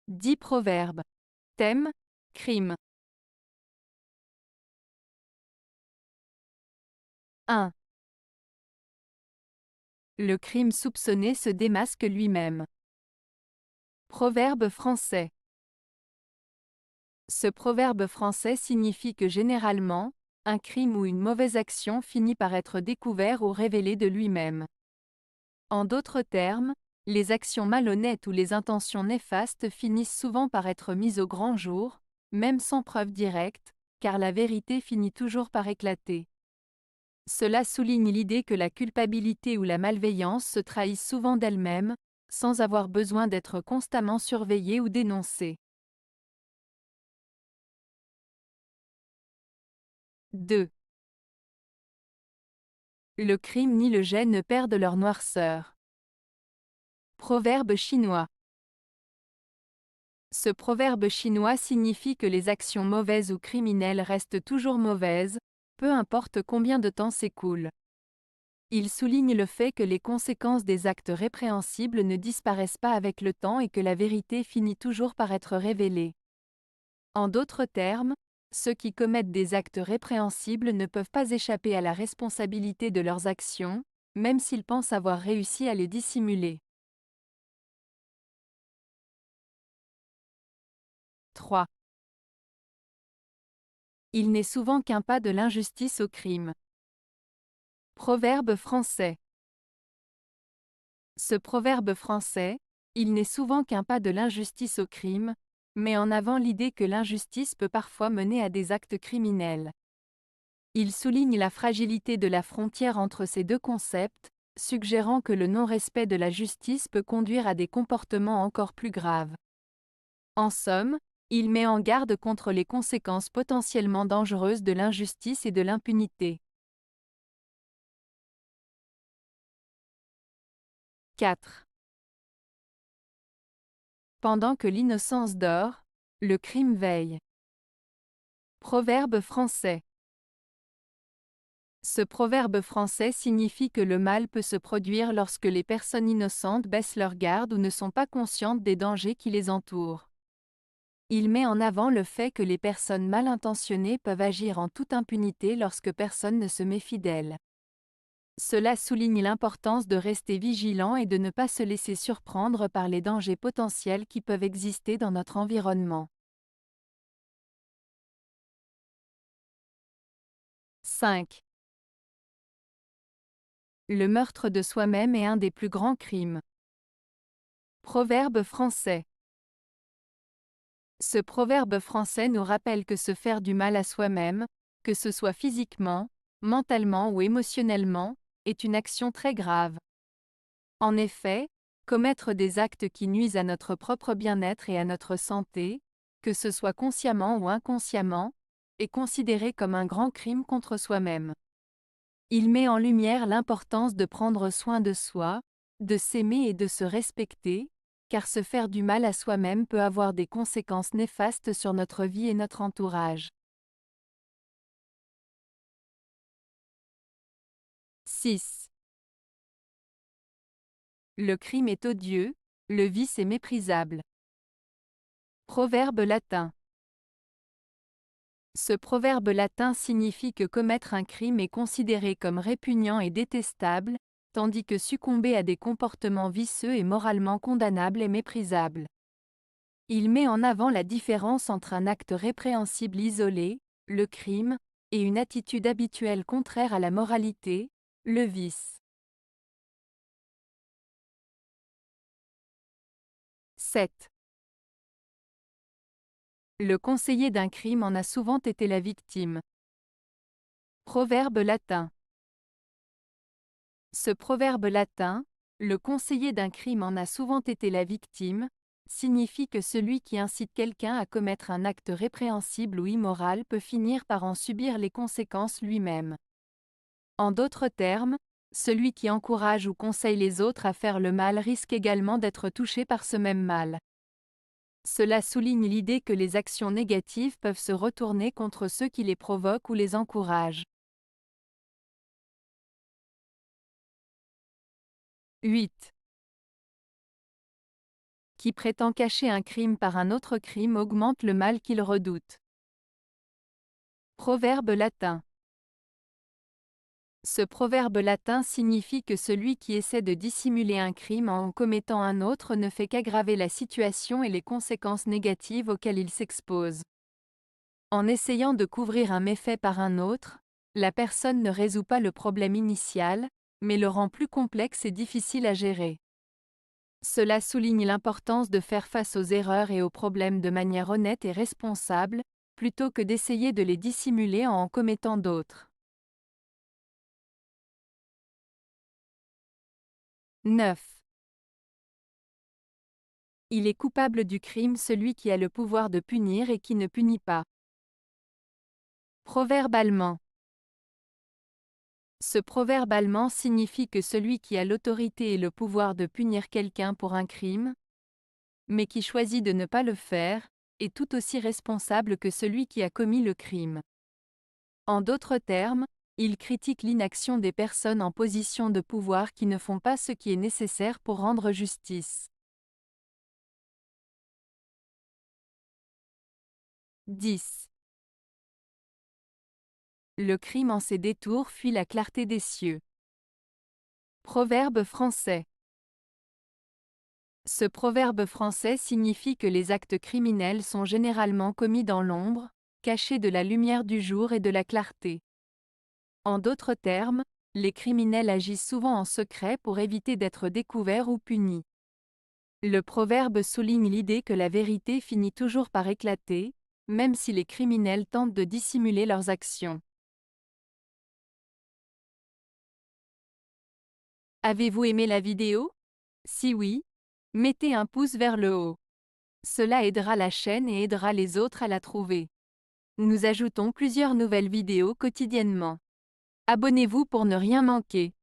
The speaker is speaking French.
10 proverbes. Thème, crime. 1. Le crime soupçonné se démasque lui-même. Proverbe français. Ce proverbe français signifie que généralement, un crime ou une mauvaise action finit par être découvert ou révélé de lui-même. En d'autres termes, les actions malhonnêtes ou les intentions néfastes finissent souvent par être mises au grand jour, même sans preuve directe, car la vérité finit toujours par éclater. Cela souligne l'idée que la culpabilité ou la malveillance se trahissent souvent d'elles-mêmes, sans avoir besoin d'être constamment surveillées ou dénoncées. 2. Le crime ni le jet ne perdent leur noirceur. Proverbe chinois. Ce proverbe chinois signifie que les actions mauvaises ou criminelles restent toujours mauvaises, peu importe combien de temps s'écoule. Il souligne le fait que les conséquences des actes répréhensibles ne disparaissent pas avec le temps et que la vérité finit toujours par être révélée. En d'autres termes, ceux qui commettent des actes répréhensibles ne peuvent pas échapper à la responsabilité de leurs actions, même s'ils pensent avoir réussi à les dissimuler. 3. Il n'est souvent qu'un pas de l'injustice au crime. Proverbe français. Ce proverbe français, il n'est souvent qu'un pas de l'injustice au crime, met en avant l'idée que l'injustice peut parfois mener à des actes criminels. Il souligne la fragilité de la frontière entre ces deux concepts, suggérant que le non-respect de la justice peut conduire à des comportements encore plus graves. En somme, il met en garde contre les conséquences potentiellement dangereuses de l'injustice et de l'impunité. 4. Pendant que l'innocence dort, le crime veille. Proverbe français. Ce proverbe français signifie que le mal peut se produire lorsque les personnes innocentes baissent leur garde ou ne sont pas conscientes des dangers qui les entourent. Il met en avant le fait que les personnes mal intentionnées peuvent agir en toute impunité lorsque personne ne se méfie d'elles. Cela souligne l'importance de rester vigilant et de ne pas se laisser surprendre par les dangers potentiels qui peuvent exister dans notre environnement. 5. Le meurtre de soi-même est un des plus grands crimes. Proverbe français. Ce proverbe français nous rappelle que se faire du mal à soi-même, que ce soit physiquement, mentalement ou émotionnellement, est une action très grave. En effet, commettre des actes qui nuisent à notre propre bien-être et à notre santé, que ce soit consciemment ou inconsciemment, est considéré comme un grand crime contre soi-même. Il met en lumière l'importance de prendre soin de soi, de s'aimer et de se respecter, car se faire du mal à soi-même peut avoir des conséquences néfastes sur notre vie et notre entourage. 6. Le crime est odieux, le vice est méprisable. Proverbe latin. Ce proverbe latin signifie que commettre un crime est considéré comme répugnant et détestable, tandis que succomber à des comportements vicieux est moralement condamnable et méprisable. Il met en avant la différence entre un acte répréhensible isolé, le crime, et une attitude habituelle contraire à la moralité, le vice. 7. Le conseiller d'un crime en a souvent été la victime. Proverbe latin. Ce proverbe latin, le conseiller d'un crime en a souvent été la victime, signifie que celui qui incite quelqu'un à commettre un acte répréhensible ou immoral peut finir par en subir les conséquences lui-même. En d'autres termes, celui qui encourage ou conseille les autres à faire le mal risque également d'être touché par ce même mal. Cela souligne l'idée que les actions négatives peuvent se retourner contre ceux qui les provoquent ou les encouragent. 8. Qui prétend cacher un crime par un autre crime augmente le mal qu'il redoute. Proverbe latin. Ce proverbe latin signifie que celui qui essaie de dissimuler un crime en commettant un autre ne fait qu'aggraver la situation et les conséquences négatives auxquelles il s'expose. En essayant de couvrir un méfait par un autre, la personne ne résout pas le problème initial, mais le rend plus complexe et difficile à gérer. Cela souligne l'importance de faire face aux erreurs et aux problèmes de manière honnête et responsable, plutôt que d'essayer de les dissimuler en commettant d'autres. 9. Il est coupable du crime celui qui a le pouvoir de punir et qui ne punit pas. Proverbe allemand. Ce proverbe allemand signifie que celui qui a l'autorité et le pouvoir de punir quelqu'un pour un crime, mais qui choisit de ne pas le faire, est tout aussi responsable que celui qui a commis le crime. En d'autres termes, il critique l'inaction des personnes en position de pouvoir qui ne font pas ce qui est nécessaire pour rendre justice. 10. Le crime en ses détours fuit la clarté des cieux. Proverbe français. Ce proverbe français signifie que les actes criminels sont généralement commis dans l'ombre, cachés de la lumière du jour et de la clarté. En d'autres termes, les criminels agissent souvent en secret pour éviter d'être découverts ou punis. Le proverbe souligne l'idée que la vérité finit toujours par éclater, même si les criminels tentent de dissimuler leurs actions. Avez-vous aimé la vidéo? Si oui, mettez un pouce vers le haut. Cela aidera la chaîne et aidera les autres à la trouver. Nous ajoutons plusieurs nouvelles vidéos quotidiennement. Abonnez-vous pour ne rien manquer.